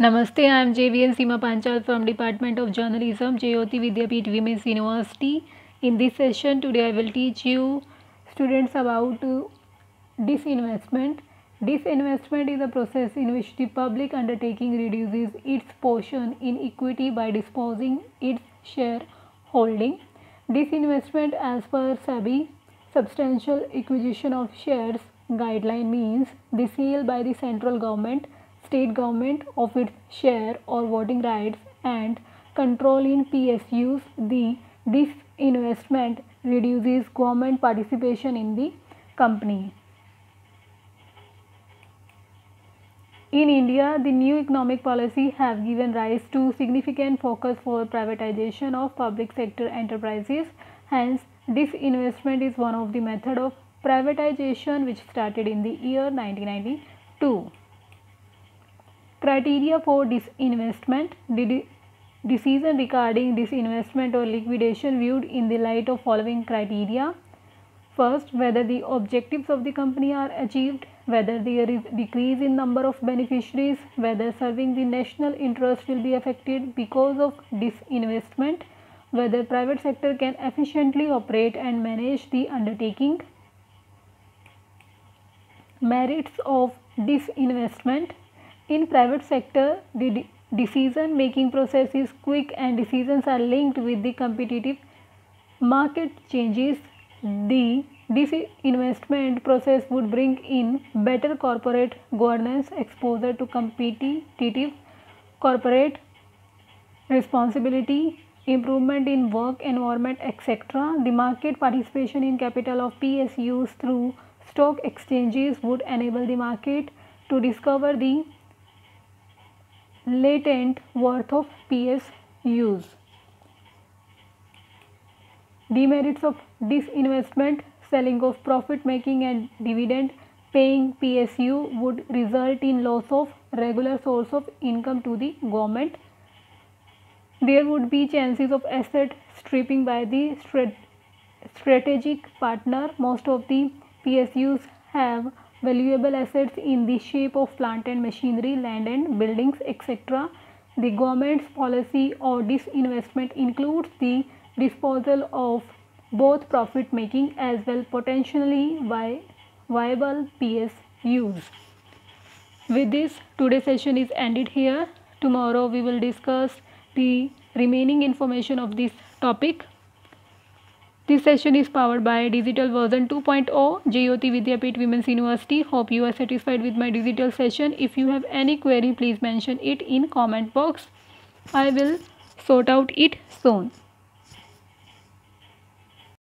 Namaste, I am JVN Seema Panchal from Department of Journalism, Jyoti Vidyapeeth Women's University. In this session today I will teach you students about disinvestment. Disinvestment is a process in which the public undertaking reduces its portion in equity by disposing its share holding. Disinvestment as per SEBI substantial acquisition of shares guideline means the sale by the central government, state government of its share or voting rights and control in PSUs. The disinvestment reduces government participation in the company. In India, the new economic policy have given rise to significant focus for privatization of public sector enterprises. Hence, disinvestment is one of the method of privatization which started in the year 1992. Criteria for disinvestment. The decision regarding disinvestment or liquidation viewed in the light of following criteria. First, whether the objectives of the company are achieved, whether there is decrease in number of beneficiaries, whether serving the national interest will be affected because of disinvestment, whether private sector can efficiently operate and manage the undertaking. Merits of disinvestment. In private sector, the decision making process is quick and decisions are linked with the competitive market changes. The disinvestment process would bring in better corporate governance, exposure to competitive corporate responsibility, improvement in work environment, etc. The market participation in capital of PSUs through stock exchanges would enable the market to discover the latent worth of PSUs. Demerits of disinvestment. Selling of profit making and dividend paying PSU would result in loss of regular source of income to the government. There would be chances of asset stripping by the strategic partner. Most of the PSUs have valuable assets in the shape of plant and machinery, land and buildings, etc. The government's policy or disinvestment includes the disposal of both profit making as well potentially viable PSUs. With this, today's session is ended here. Tomorrow we will discuss the remaining information of this topic. This session is powered by Digital Version 2.0 Jyoti Vidyapeeth Women's University. Hope you are satisfied with my digital session. If you have any query, please mention it in comment box. I will sort out it soon.